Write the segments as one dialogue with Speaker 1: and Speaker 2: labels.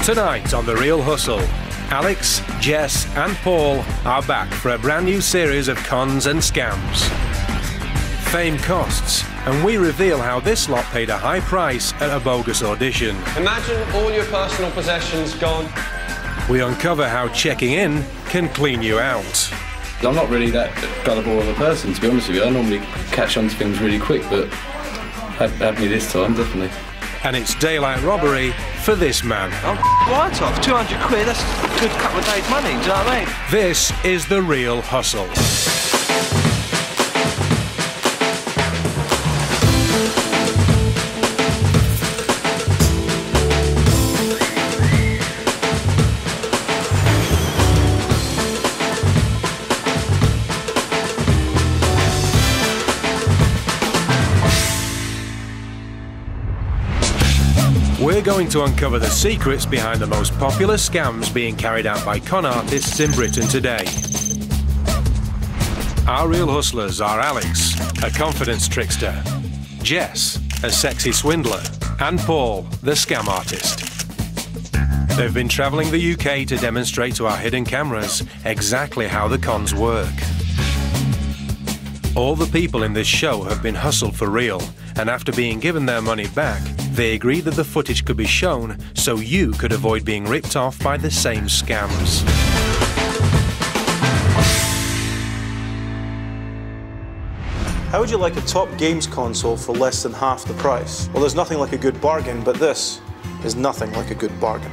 Speaker 1: Tonight on The Real Hustle, Alex, Jess and Paul are back for a brand new series of cons and scams. Fame costs, and we reveal how this lot paid a high price at a bogus audition.
Speaker 2: Imagine all your personal possessions gone.
Speaker 1: We uncover how checking in can clean you out.
Speaker 3: I'm not really that gullible of a person, to be honest with you. I normally catch on to things really quick, but had me this time, definitely.
Speaker 1: And it's daylight robbery for this man.
Speaker 4: I'm right off, 200 quid, that's a good couple of days' money, do you know what I mean?
Speaker 1: This is The Real Hustle. We're going to uncover the secrets behind the most popular scams being carried out by con artists in Britain today. Our real hustlers are Alex, a confidence trickster, Jess, a sexy swindler, and Paul, the scam artist. They've been travelling the UK to demonstrate to our hidden cameras exactly how the cons work. All the people in this show have been hustled for real, and after being given their money back, they agreed that the footage could be shown so you could avoid being ripped off by the same scams.
Speaker 5: How would you like a top games console for less than half the price? Well, there's nothing like a good bargain, but this is nothing like a good bargain.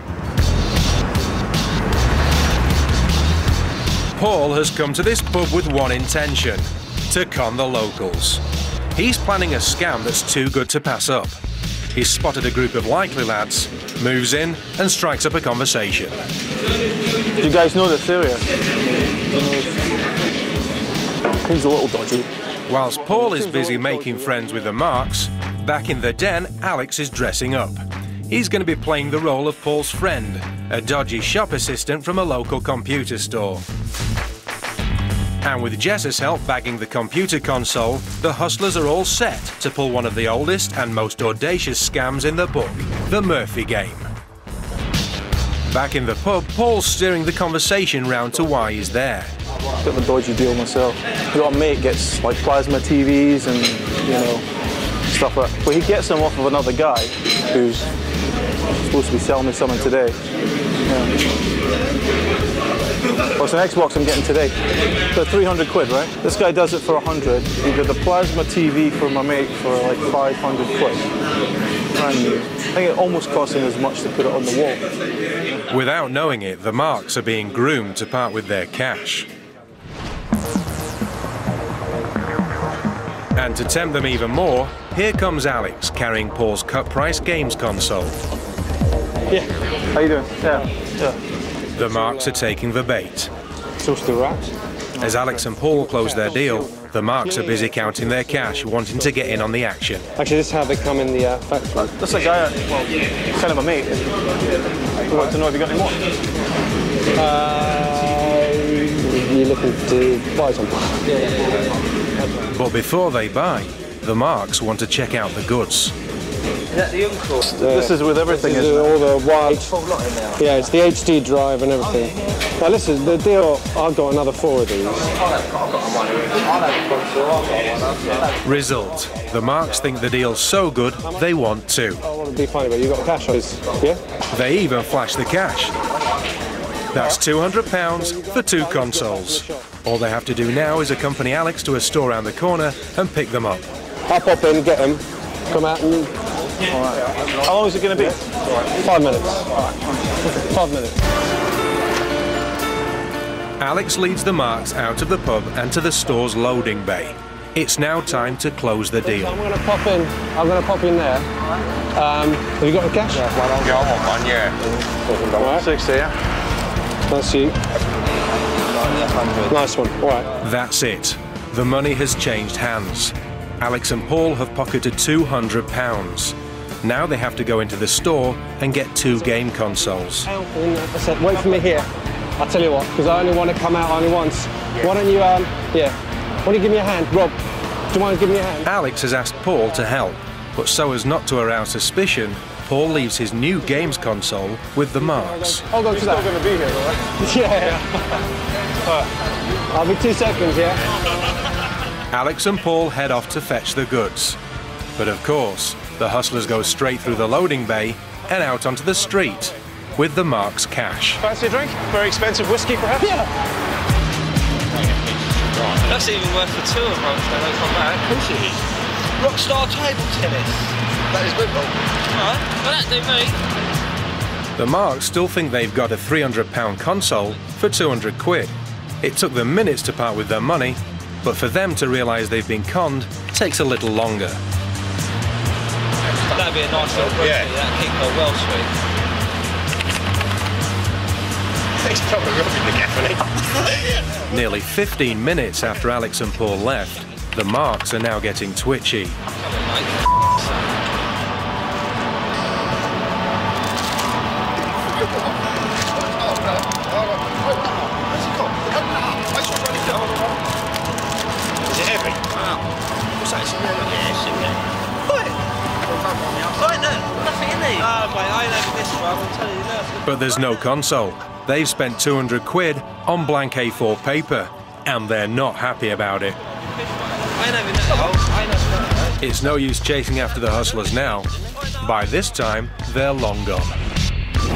Speaker 1: Paul has come to this pub with one intention: to con the locals. He's planning a scam that's too good to pass up. He's spotted a group of likely lads, moves in and strikes up a conversation.
Speaker 5: Do you guys know this area? He's a little dodgy.
Speaker 1: Whilst Paul is busy making friends with the marks, back in the den, Alex is dressing up. He's going to be playing the role of Paul's friend, a dodgy shop assistant from a local computer store. And with Jess's help bagging the computer console, the hustlers are all set to pull one of the oldest and most audacious scams in the book, the Murphy game. Back in the pub, Paul's steering the conversation round to why he's there.
Speaker 5: Bit of a dodgy deal myself. I've got a mate gets like plasma TVs and, you know, stuff like that. But he gets them off of another guy who's supposed to be selling me something today. Yeah. Well, it's an Xbox I'm getting today. For 300 quid, right? This guy does it for 100. He did the plasma TV for my mate for like 500 quid. Brand new. I think it almost cost him as much to put it on the wall.
Speaker 1: Without knowing it, the marks are being groomed to part with their cash. And to tempt them even more, here comes Alex carrying Paul's cut-price games console.
Speaker 5: Yeah. How you doing? Yeah.
Speaker 1: The marks are taking the bait.
Speaker 5: Toast the rats.
Speaker 1: As Alex and Paul close their deal, the marks are busy counting their cash, wanting to get in on the action.
Speaker 2: Actually, this is how they come in the Factual.
Speaker 5: That's a guy, well, kind of a mate. I'd like to know if you got any more.
Speaker 2: You're looking to buy something?
Speaker 1: But before they buy, the marks want to check out the goods.
Speaker 4: Is that the uncle?
Speaker 5: This is with everything,
Speaker 2: This is all the wild. Yeah, it's the HD drive and everything. Now listen, the deal, I've got another 4 of these.
Speaker 1: Result, the marks think the deal's so good, they want 2.
Speaker 2: I want to be funny, but you got the cash on this, yeah?
Speaker 1: They even flash the cash. That's £200 for 2 consoles. All they have to do now is accompany Alex to a store around the corner and pick them up.
Speaker 2: I'll pop in, get them, come out and...
Speaker 5: Right. How long is it going to be?
Speaker 2: 5 minutes. 5 minutes.
Speaker 1: Alex leads the marks out of the pub and to the store's loading bay. It's now time to close the deal.
Speaker 2: I'm going to pop in. I'm going to pop in there. Have you got the cash?
Speaker 4: Yeah, I want one, yeah.
Speaker 2: Right.
Speaker 5: 60, yeah?
Speaker 2: That's you. Nice one. All right.
Speaker 1: That's it. The money has changed hands. Alex and Paul have pocketed £200. Now they have to go into the store and get 2 game consoles.
Speaker 2: I said, wait for me here. I'll tell you what, because I only want to come out only once. Yeah. Why don't you, why don't you give me a hand? Rob, do you mind giving me a hand?
Speaker 1: Alex has asked Paul to help, but so as not to arouse suspicion, Paul leaves his new games console with the marks.
Speaker 2: I'll go to that. You're still going to be here, right? Yeah. I'll be 2 seconds, yeah?
Speaker 1: Alex and Paul head off to fetch the goods. But of course, the hustlers go straight through the loading bay and out onto the street with the marks cash.
Speaker 2: Fancy a drink? Very expensive whiskey, perhaps? Yeah.
Speaker 4: That's even worth for 2 of them, so they come back. Of course it is. Rockstar table tennis. That is football. Alright, well that do me.
Speaker 1: The marks still think they've got a £300 console for 200 quid. It took them minutes to part with their money, but for them to realise they've been conned takes a little longer.
Speaker 4: That'd be a nice little booty, that keep her well sweet.
Speaker 2: It's probably rubbing the gaffney.
Speaker 1: Nearly 15 minutes after Alex and Paul left, the marks are now getting twitchy.
Speaker 4: Come on, mate.
Speaker 2: Is it heavy?
Speaker 4: What's that? Yeah, in there. Nothing in there. No, mate, I ain't having this, bruv, I'm telling you now.
Speaker 1: But there's no console. They've spent 200 quid on blank A4 paper, and they're not happy about it.
Speaker 4: I ain't having that.
Speaker 1: It's no use chasing after the hustlers now. By this time, they're long gone.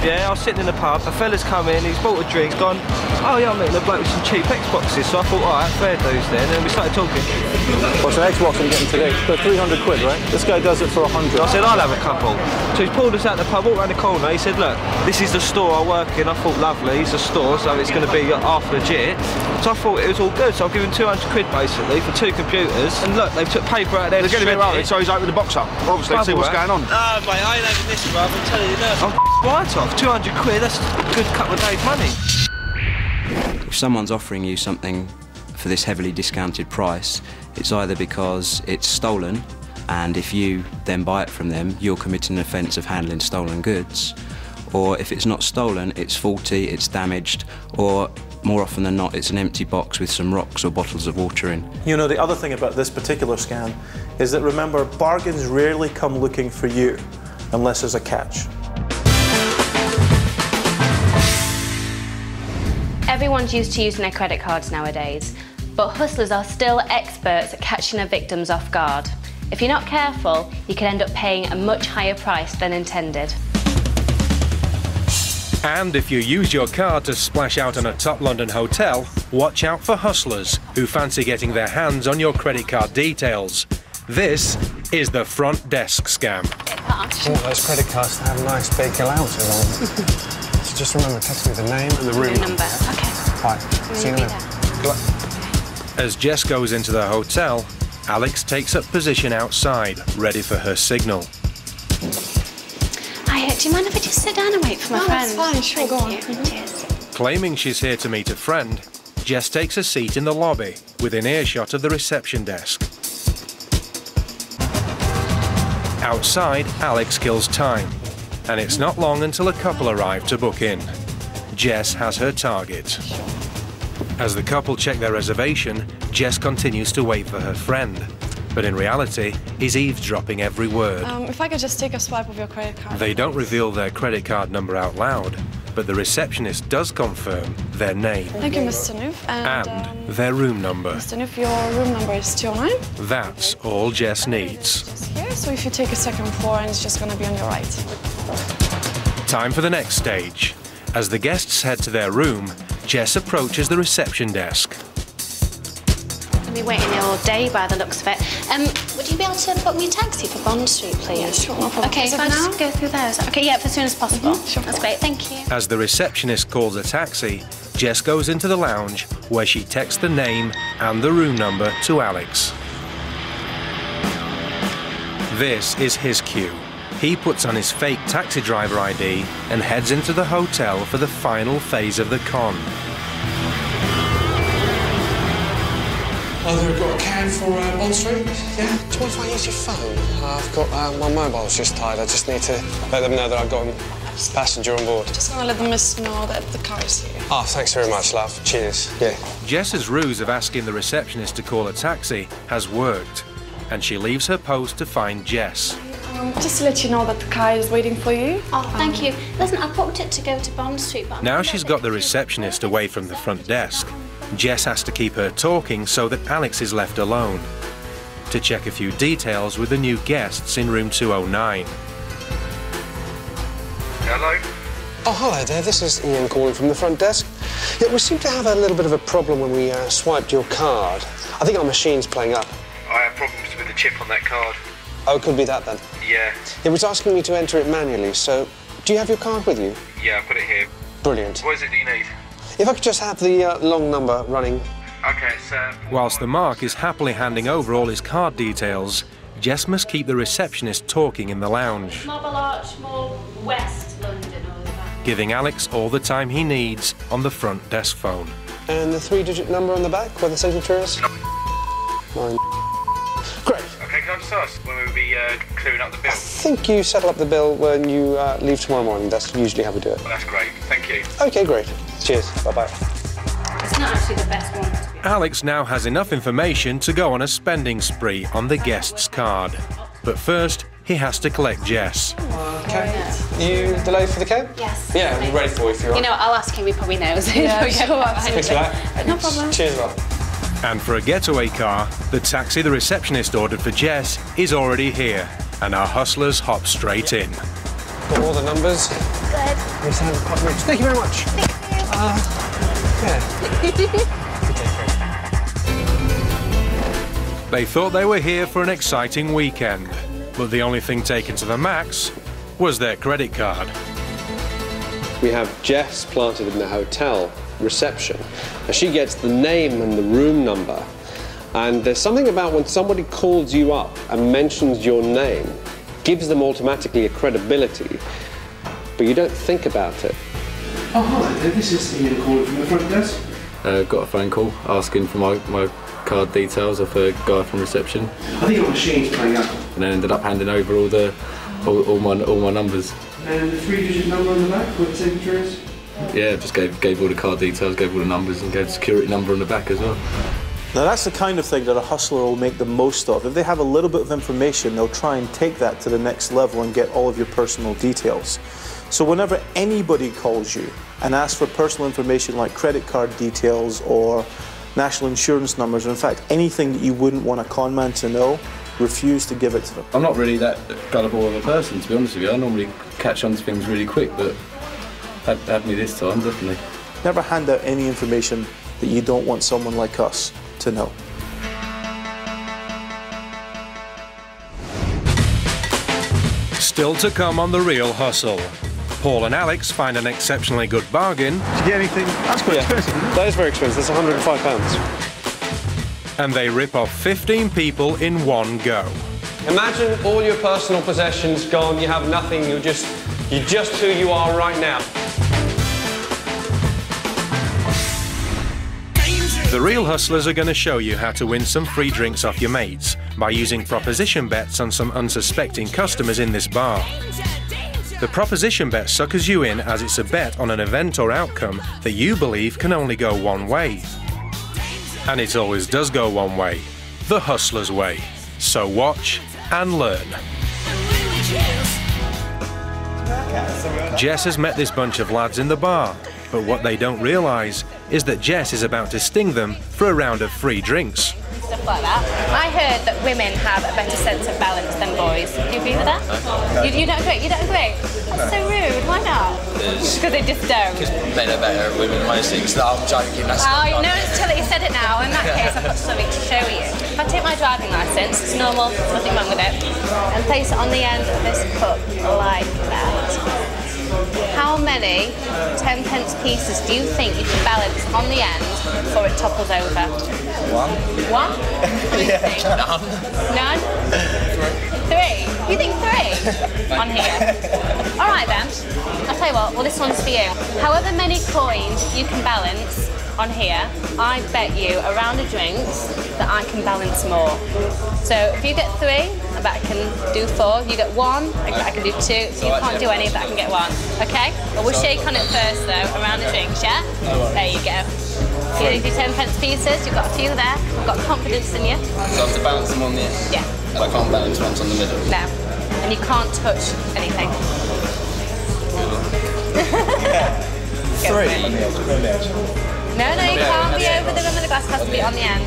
Speaker 4: Yeah, I was sitting in the pub, a fella's come in, he's bought a drink, he's gone, oh yeah, I'm meeting a bloke with some cheap Xboxes, so I thought, alright, fair dues then, and we started talking.
Speaker 5: What's an Xbox I'm getting today? For 300 quid, right? This guy does it for 100.
Speaker 4: I said, I'll have a couple. So he's pulled us out the pub, walked around the corner, he said, look, this is the store I work in. I thought, lovely, it's a store, so it's going to be half legit. So I thought it was all good, so I've given 200 quid basically for 2 computers, and look, they've took paper out there.
Speaker 6: They're getting a bit worried, so he's opened the box up, obviously, to see what's going on.
Speaker 4: No, mate, I ain't having this, bruv, I'm telling you now. I'm right off, 200 quid, that's a good couple of days' money.
Speaker 7: If someone's offering you something for this heavily discounted price, it's either because it's stolen, and if you then buy it from them, you're committing an offence of handling stolen goods, or if it's not stolen, it's faulty, it's damaged, or more often than not, it's an empty box with some rocks or bottles of water in.
Speaker 5: You know, the other thing about this particular scam is that, remember, bargains rarely come looking for you unless there's a catch.
Speaker 8: Everyone's used to using their credit cards nowadays, but hustlers are still experts at catching their victims off guard. If you're not careful, you can end up paying a much higher price than intended.
Speaker 1: And if you use your card to splash out on a top London hotel, watch out for hustlers who fancy getting their hands on your credit card details. This is the front desk scam.
Speaker 2: All those credit cards to have nice big allowances on. So just remember, text me the name and the room number.
Speaker 8: Okay.
Speaker 2: Right, see you in a minute.
Speaker 1: As Jess goes into the hotel, Alex takes up position outside, ready for her signal.
Speaker 8: Hi, do you mind if I just sit down and wait for my friend?
Speaker 9: No, that's fine, sure, go on.
Speaker 8: Cheers.
Speaker 1: Claiming she's here to meet a friend, Jess takes a seat in the lobby, within earshot of the reception desk. Outside, Alex kills time, and it's not long until a couple arrive to book in. Jess has her target. As the couple check their reservation, Jess continues to wait for her friend, but in reality, is eavesdropping every word.
Speaker 9: If I could just take a swipe of your credit card.
Speaker 1: They don't reveal their credit card number out loud, but the receptionist does confirm their name.
Speaker 9: Thank you, Mr. Noof.
Speaker 1: And their room number.
Speaker 9: Mr. Noof, your room number is 209.
Speaker 1: That's all Jess needs.
Speaker 9: Just here, so if you take a second floor, and it's just going to be on your right.
Speaker 1: Time for the next stage. As the guests head to their room, Jess approaches the reception desk.
Speaker 8: I'll be waiting here all day by the looks of it. Would you be able to book me a taxi for Bond Street, please?
Speaker 9: Yeah, sure, no problem.
Speaker 8: Okay, if I just go through there. Okay, yeah, as soon as possible. Sure. That's great, thank you.
Speaker 1: As the receptionist calls a taxi, Jess goes into the lounge where she texts the name and the room number to Alex. This is his cue. He puts on his fake taxi driver ID and heads into the hotel for the final phase of the con.
Speaker 2: They've got a cab for Bond Street? Yeah? Do you mind if I use your phone? I've got my mobile's just tied. I just need to let them know that I've got a passenger on board.
Speaker 9: Just gonna let the miss know that the car is here.
Speaker 2: Oh, thanks very much, love. Cheers. Yeah.
Speaker 1: Jess's ruse of asking the receptionist to call a taxi has worked, and she leaves her post to find Jess.
Speaker 9: Just to let you know that the car is waiting for you.
Speaker 8: Oh, thank you. Listen, I booked it to go to Bond Street, but...
Speaker 1: Now she's got the receptionist away from the front desk. Jess has to keep her talking so that Alex is left alone to check a few details with the new guests in room 209.
Speaker 6: Hello?
Speaker 2: Oh, hello there. This is Ian calling from the front desk. Yeah, we seem to have a little bit of a problem when we swiped your card. I think our machine's playing up.
Speaker 6: I have problems with the chip on that card.
Speaker 2: Oh, it could be that then.
Speaker 6: Yeah.
Speaker 2: It was asking me to enter it manually, so do you have your card with you?
Speaker 6: Yeah, I've got it here.
Speaker 2: Brilliant.
Speaker 6: What is it that you need?
Speaker 2: If I could just have the long number running.
Speaker 6: Okay, so...
Speaker 1: Whilst the Mark is happily handing over all his card details, Jess must keep the receptionist talking in the lounge,
Speaker 8: Marble Arch, more West London, all that.
Speaker 1: giving Alex all the time he needs on the front desk phone.
Speaker 2: And the 3-digit number on the back where the signature is? 9. Great.
Speaker 6: Okay, can I just ask when we'll be clearing up the bill?
Speaker 2: I think you settle up the bill when you leave tomorrow morning. That's usually how we do it.
Speaker 6: Well, that's great. Thank you.
Speaker 2: Okay, great. Cheers. Bye-bye.
Speaker 8: It's not actually the best one, to be honest.
Speaker 1: Alex now has enough information to go on a spending spree on the guest's card. But first, he has to collect Jess.
Speaker 2: Okay. You delayed for the cab?
Speaker 8: Yes.
Speaker 2: Yeah, I'm ready for you if you're
Speaker 8: You know, I'll ask him, he probably knows.
Speaker 9: Yeah, sure.
Speaker 2: Thanks for that.
Speaker 9: No problem.
Speaker 2: Cheers, love.
Speaker 1: And for a getaway car, the taxi the receptionist ordered for Jess is already here, and our hustlers hop straight in.
Speaker 2: Got all the numbers.
Speaker 8: Good.
Speaker 2: You sound quite rich. Thank you very much.
Speaker 1: They thought they were here for an exciting weekend, but the only thing taken to the max was their credit card.
Speaker 2: We have Jess planted in the hotel reception. Now she gets the name and the room number. And there's something about when somebody calls you up and mentions your name, gives them automatically a credibility, but you don't think about it.
Speaker 5: Oh, hi, this is Ian calling from the front desk.
Speaker 3: Got a phone call asking for my card details off a guy from reception.
Speaker 5: I think your machine's playing up.
Speaker 3: And then ended up handing over all my numbers.
Speaker 5: And the 3-digit number on the back where the signature is?
Speaker 3: Yeah, just gave all the card details, gave all the numbers, and gave the security number on the back as well.
Speaker 5: Now that's the kind of thing that a hustler will make the most of. If they have a little bit of information, they'll try and take that to the next level and get all of your personal details. So whenever anybody calls you and asks for personal information like credit card details or national insurance numbers, or in fact anything that you wouldn't want a con man to know, refuse to give it to them.
Speaker 3: I'm not really that gullible of a person, to be honest with you. I normally catch on to things really quick, but had me this time, definitely.
Speaker 5: Never hand out any information that you don't want someone like us to know.
Speaker 1: Still to come on The Real Hustle. Paul and Alex find an exceptionally good bargain.
Speaker 6: Did you get anything? That's quite expensive.
Speaker 2: That is very expensive. That's £105.
Speaker 1: And they rip off 15 people in one go.
Speaker 2: Imagine all your personal possessions gone, you have nothing, you're just who you are right now.
Speaker 1: The Real Hustlers are going to show you how to win some free drinks off your mates by using proposition bets on some unsuspecting customers in this bar. The proposition bet suckers you in as it's a bet on an event or outcome that you believe can only go one way. And it always does go one way, the hustler's way. So watch and learn. Jess has met this bunch of lads in the bar, but what they don't realise is that Jess is about to sting them for a round of free drinks.
Speaker 8: Stuff like that. I heard that women have a better sense of balance than boys. Do you agree with that? You don't agree? You don't agree? That's so rude. Why not? Because they just don't.
Speaker 10: Because men are better at women most things. I'm joking. That's
Speaker 8: Oh, no, it's till you said it now. In that case, I've got something to show you. If I take my driving licence, it's normal, there's nothing wrong with it, and place it on the end of this cup like that. How many 10-pence pieces do you think you can balance on the end before it topples over?
Speaker 10: one.
Speaker 8: One? What do you think?
Speaker 10: None.
Speaker 8: None? Three? You think three? On here. All right then. I'll tell you what, well this one's for you. However many coins you can balance on here, I bet you a round of drinks that I can balance more. So if you get three, I bet I can do four. You get one, I bet I can do two. So you can't do any, but I can get one. Okay? Well, we'll shake on it first though, a round of drinks, yeah? There you go. So you do 10-pence pieces, you've got a few there. I've got confidence in you.
Speaker 10: So I have to balance them on the end?
Speaker 8: Yeah.
Speaker 10: And I can't balance ones on the middle?
Speaker 8: No. and you can't touch anything.
Speaker 10: 3.
Speaker 8: No, you can't be over the rim of the glass, it has to be on the end.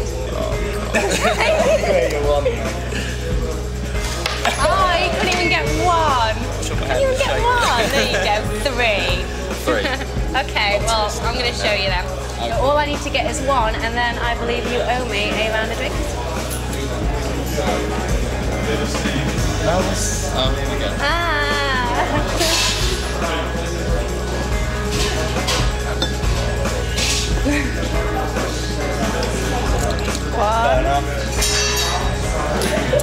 Speaker 8: Oh, you couldn't even get 1. Can you get 1? There you go, 3. Okay, well, I'm going to show you then. All I need to get is 1, and then I believe you owe me a round of drinks.
Speaker 10: Oh, here we go.
Speaker 8: One,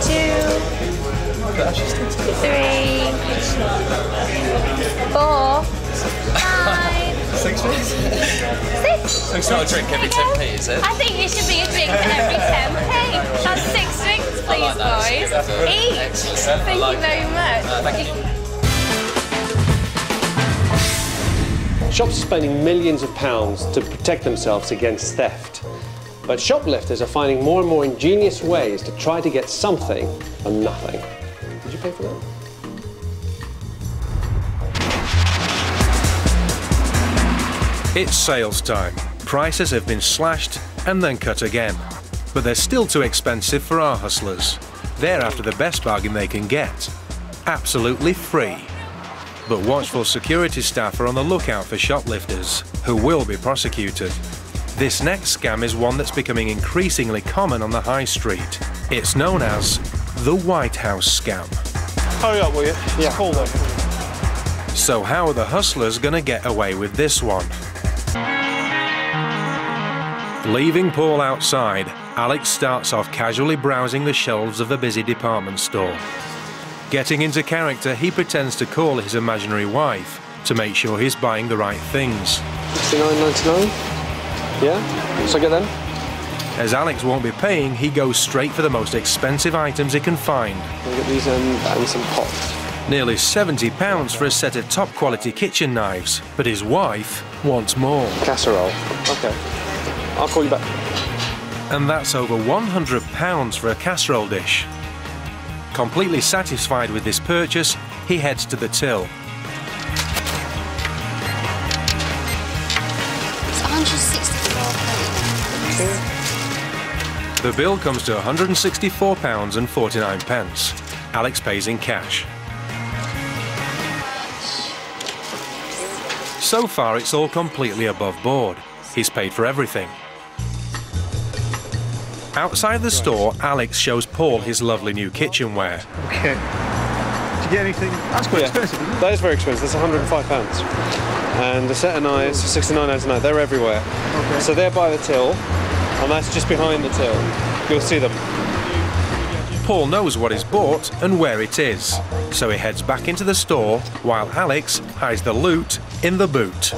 Speaker 8: 2, 3, 4, 5,
Speaker 10: 6 drinks?
Speaker 8: 6.
Speaker 10: So it's not a drink every 10p, is it?
Speaker 8: I think it should be a drink every 10p. That's 6 drinks, please, boys. Eat.
Speaker 10: Excellent.
Speaker 8: Thank you very much.
Speaker 10: Thank you.
Speaker 2: Shops are spending millions of pounds to protect themselves against theft. But shoplifters are finding more and more ingenious ways to try to get something for nothing. Did you pay for that?
Speaker 1: It's sales time. Prices have been slashed and then cut again. But they're still too expensive for our hustlers. They're after the best bargain they can get. Absolutely free. But watchful security staff are on the lookout for shoplifters, who will be prosecuted. This next scam is one that's becoming increasingly common on the high street. It's known as the White House scam.
Speaker 5: Hurry up, will you? Yeah. It's cold though.
Speaker 1: So how are the hustlers going to get away with this one? Leaving Paul outside, Alex starts off casually browsing the shelves of a busy department store. Getting into character, he pretends to call his imaginary wife to make sure he's buying the right things.
Speaker 2: $69.99? Yeah? So I get them?
Speaker 1: As Alex won't be paying, he goes straight for the most expensive items he can find.
Speaker 2: I'll get these and some pots.
Speaker 1: Nearly £70 for a set of top-quality kitchen knives, but his wife wants more.
Speaker 2: Casserole. Okay. I'll call you back.
Speaker 1: And that's over £100 for a casserole dish. Completely satisfied with this purchase, he heads to the till.
Speaker 8: It's £164.
Speaker 1: The bill comes to £164.49. Alex pays in cash. So far, it's all completely above board. He's paid for everything. Outside the store, Alex shows Paul his lovely new kitchenware.
Speaker 6: Okay. Did you get anything? That's quite expensive, isn't it?
Speaker 2: That is very expensive. That's £105. And a set of knives for £69.99. They're everywhere.
Speaker 6: Okay.
Speaker 2: So they're by the till, and that's just behind the till. You'll see them.
Speaker 1: Paul knows what is bought and where it is, so he heads back into the store while Alex hides the loot in the boot.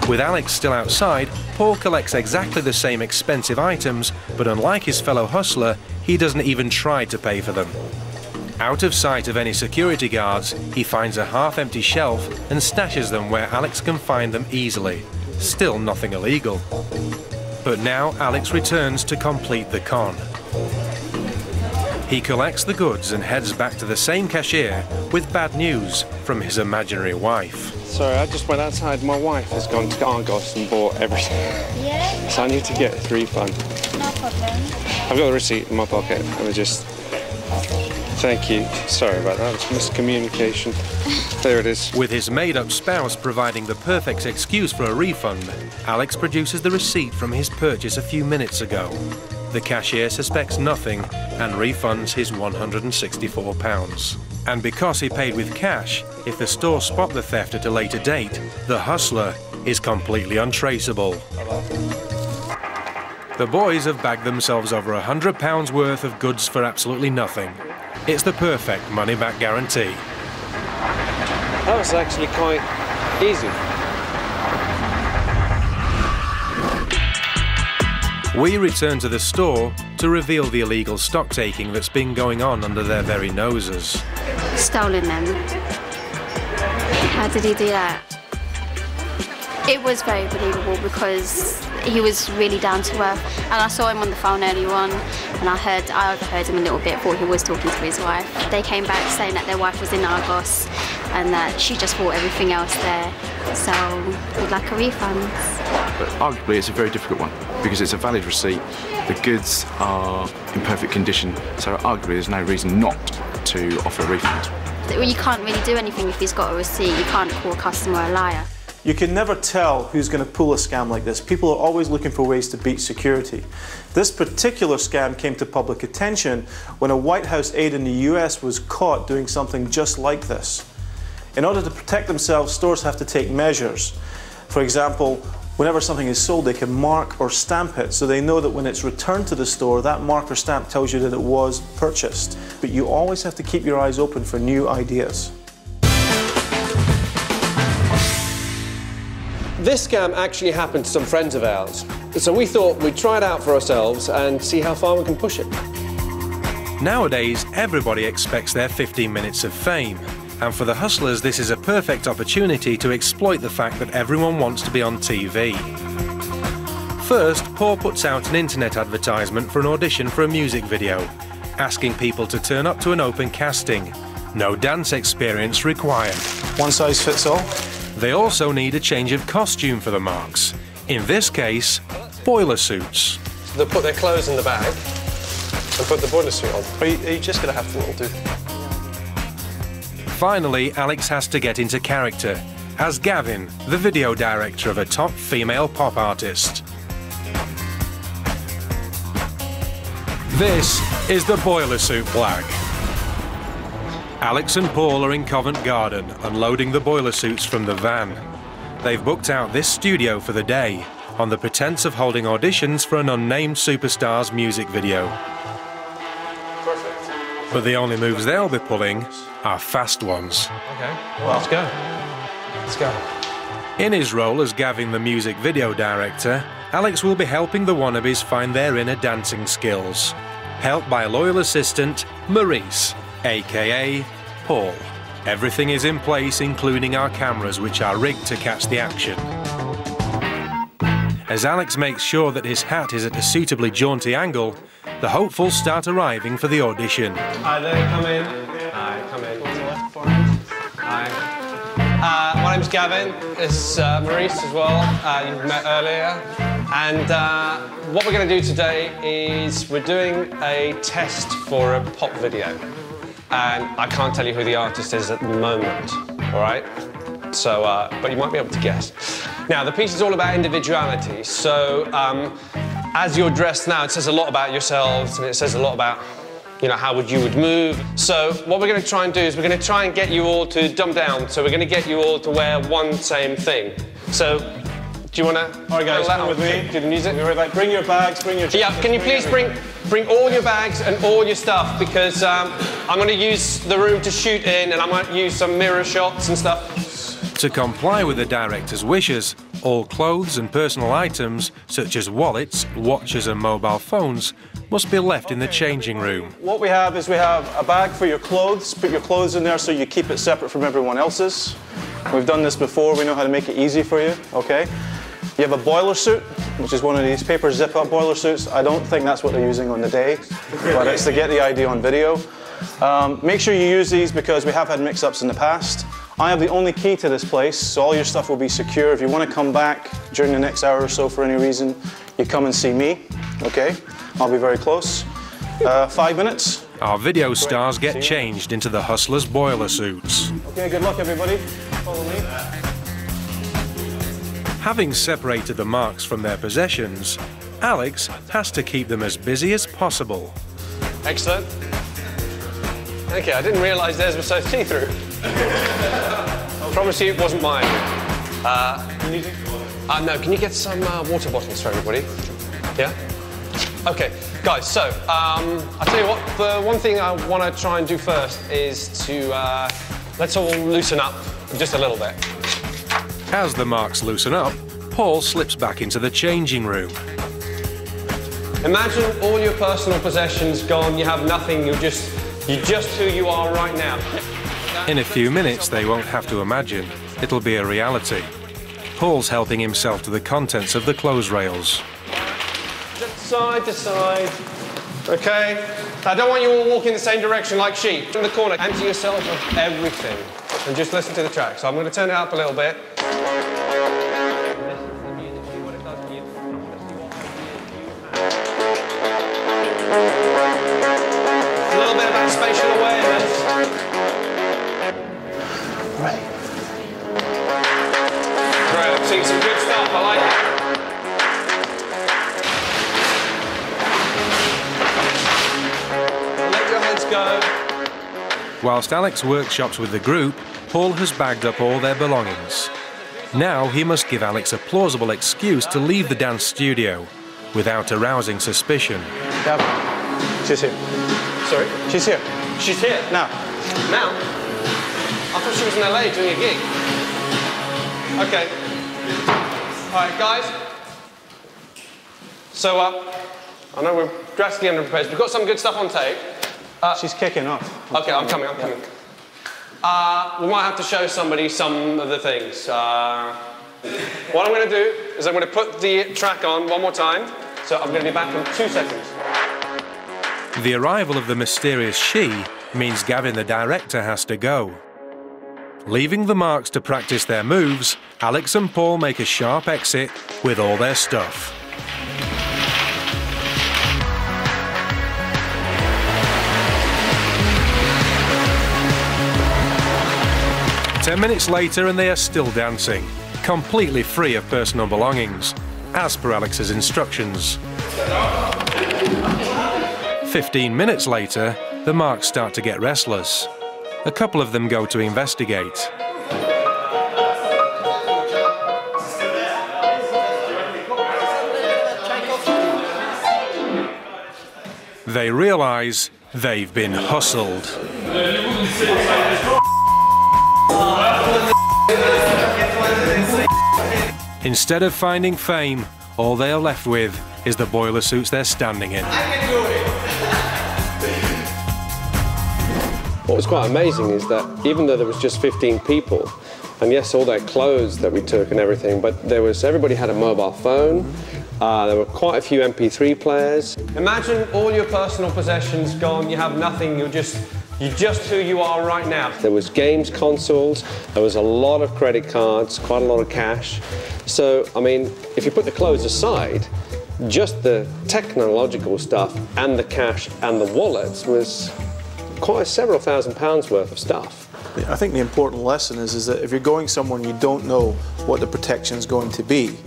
Speaker 1: With Alex still outside, Paul collects exactly the same expensive items, but unlike his fellow hustler, he doesn't even try to pay for them. Out of sight of any security guards, he finds a half-empty shelf and stashes them where Alex can find them easily. Still nothing illegal. But now Alex returns to complete the con. He collects the goods and heads back to the same cashier with bad news from his imaginary wife.
Speaker 2: Sorry, I just went outside. My wife has gone to Argos and bought everything.
Speaker 8: Yeah?
Speaker 2: So I need to get a refund.
Speaker 8: No problem.
Speaker 2: I've got the receipt in my pocket. And I just... Thank you. Sorry about that. It's miscommunication. There it is.
Speaker 1: With his made-up spouse providing the perfect excuse for a refund, Alex produces the receipt from his purchase a few minutes ago. The cashier suspects nothing and refunds his £164. And because he paid with cash, if the store spot the theft at a later date, the hustler is completely untraceable. The boys have bagged themselves over £100 worth of goods for absolutely nothing. It's the perfect money-back guarantee.
Speaker 2: That was actually quite easy.
Speaker 1: We return to the store to reveal the illegal stock-taking that's been going on under their very noses.
Speaker 8: Stolen them. How did he do that?
Speaker 11: It was very believable because he was really down to earth, and I saw him on the phone earlier on, and I overheard him a little bit, thought he was talking to his wife. They came back saying that their wife was in Argos and that she just bought everything else there, so we'd like a refund.
Speaker 12: But arguably it's a very difficult one because it's a valid receipt, the goods are in perfect condition, so arguably there's no reason not to offer a refund.
Speaker 11: Well, you can't really do anything if he's got a receipt. You can't call a customer a liar.
Speaker 5: You can never tell who's going to pull a scam like this. People are always looking for ways to beat security. This particular scam came to public attention when a White House aide in the US was caught doing something just like this. In order to protect themselves, stores have to take measures. For example, whenever something is sold, they can mark or stamp it so they know that when it's returned to the store, that mark or stamp tells you that it was purchased. But you always have to keep your eyes open for new ideas.
Speaker 2: This scam actually happened to some friends of ours, so we thought we'd try it out for ourselves and see how far we can push it.
Speaker 1: Nowadays, everybody expects their 15 minutes of fame, and for the hustlers this is a perfect opportunity to exploit the fact that everyone wants to be on TV. First, Paul puts out an internet advertisement for an audition for a music video, asking people to turn up to an open casting. No dance experience required.
Speaker 5: One size fits all.
Speaker 1: They also need a change of costume for the marks. In this case, boiler suits.
Speaker 2: They'll put their clothes in the bag and put the boiler suit on. Are you just going to have to all do?
Speaker 1: Finally, Alex has to get into character as Gavin, the video director of a top female pop artist. This is the boiler suit blag. Alex and Paul are in Covent Garden, unloading the boiler suits from the van. They've booked out this studio for the day, on the pretense of holding auditions for an unnamed superstar's music video.
Speaker 2: Perfect.
Speaker 1: But the only moves they'll be pulling are fast ones.
Speaker 2: Okay, well, let's go. Let's go.
Speaker 1: In his role as Gavin, the music video director, Alex will be helping the wannabes find their inner dancing skills, helped by a loyal assistant, Maurice, aka Paul. Everything is in place, including our cameras, which are rigged to catch the action. As Alex makes sure that his hat is at a suitably jaunty angle, the hopefuls start arriving for the audition.
Speaker 2: Hi there, come in. Hi, come in. Hi. My name's Gavin. It's Maurice as well. You've met earlier. And what we're going to do today is we're doing a test for a pop video. And I can't tell you who the artist is at the moment, all right? So, but you might be able to guess. Now, the piece is all about individuality. So, as you're dressed now, it says a lot about yourselves, and it says a lot about, you know, how you would move. So, what we're going to try and do is we're going to try and get you all to dumb down. So, we're going to get you all to wear one same thing. So, do you want to?
Speaker 5: All right, guys, come with me.
Speaker 2: Do the music.
Speaker 5: Like, bring your bags, bring your.
Speaker 2: Yeah, can you please bring all your bags and all your stuff, because I'm going to use the room to shoot in, and I might use some mirror shots and stuff.
Speaker 1: To comply with the director's wishes, all clothes and personal items, such as wallets, watches and mobile phones, must be left in the changing room.
Speaker 5: What we have is we have a bag for your clothes. Put your clothes in there so you keep it separate from everyone else's. We've done this before, we know how to make it easy for you, okay? You have a boiler suit, which is one of these paper zip-up boiler suits. I don't think that's what they're using on the day, but it's to get the idea on video. Make sure you use these because we have had mix-ups in the past. I have the only key to this place, so all your stuff will be secure. If you want to come back during the next hour or so for any reason, you come and see me, okay? I'll be very close. 5 minutes.
Speaker 1: Our video stars get changed into the hustlers' boiler suits.
Speaker 5: Okay, good luck everybody. Follow me.
Speaker 1: Having separated the marks from their possessions, Alex has to keep them as busy as possible.
Speaker 2: Excellent. Okay, I didn't realise theirs were so see-through. I promise you it wasn't mine. No, can you get some water bottles for everybody? Yeah? Okay, guys, so I'll tell you what, the one thing I want to try and do first is to let's all loosen up just a little bit.
Speaker 1: As the marks loosen up, Paul slips back into the changing room.
Speaker 2: Imagine all your personal possessions gone, you have nothing, you're just who you are right now.
Speaker 1: In a few minutes, they won't have to imagine. It'll be a reality. Paul's helping himself to the contents of the clothes rails.
Speaker 2: Side to side. Okay? I don't want you all walking the same direction like sheep. In the corner, empty yourself of everything and just listen to the track. So I'm going to turn it up a little bit. A little bit about spatial awareness. Right. Great, I'm seeing some good stuff. I like it. Go.
Speaker 1: Whilst Alex workshops with the group, Paul has bagged up all their belongings. Now he must give Alex a plausible excuse to leave the dance studio without arousing suspicion.
Speaker 5: Yep. She's here.
Speaker 2: Sorry?
Speaker 5: She's here.
Speaker 2: She's here?
Speaker 5: Now.
Speaker 2: Now? I thought she was in LA doing a gig. Okay. All right, guys. So, I know we're drastically underprepared. We've got some good stuff on tape.
Speaker 5: She's kicking off.
Speaker 2: Okay, I'm coming. We might have to show somebody some of the things. What I'm going to do is I'm going to put the track on one more time. So I'm going to be back in 2 seconds.
Speaker 1: The arrival of the mysterious she means Gavin, the director, has to go. Leaving the marks to practice their moves, Alex and Paul make a sharp exit with all their stuff. 10 minutes later and they are still dancing, completely free of personal belongings, as per Alex's instructions. 15 minutes later, the marks start to get restless. A couple of them go to investigate. They realise they've been hustled. Instead of finding fame, all they are left with is the boiler suits they're standing in.
Speaker 2: What was quite amazing is that even though there was just 15 people, and yes, all their clothes that we took and everything, but everybody had a mobile phone. There were quite a few MP3 players. Imagine all your personal possessions gone, you have nothing, you're just who you are right now. There was games consoles, there was a lot of credit cards, quite a lot of cash. So, I mean, if you put the clothes aside, just the technological stuff and the cash and the wallets was quite several £1,000s worth of stuff.
Speaker 5: I think the important lesson is that if you're going somewhere and you don't know what the protection is going to be,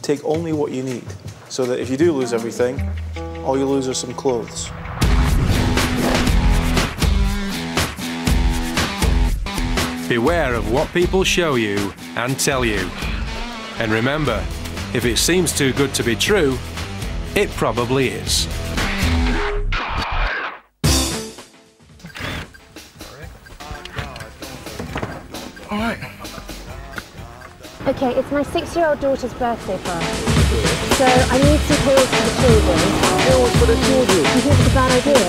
Speaker 5: take only what you need, so that if you do lose everything, all you lose are some clothes.
Speaker 1: Beware of what people show you and tell you. And remember, if it seems too good to be true, it probably is.
Speaker 13: All right.
Speaker 14: Okay, it's my 6-year-old daughter's birthday party. So I need some toys for the children.
Speaker 13: Toys for the children?
Speaker 14: Do you think it's a bad idea?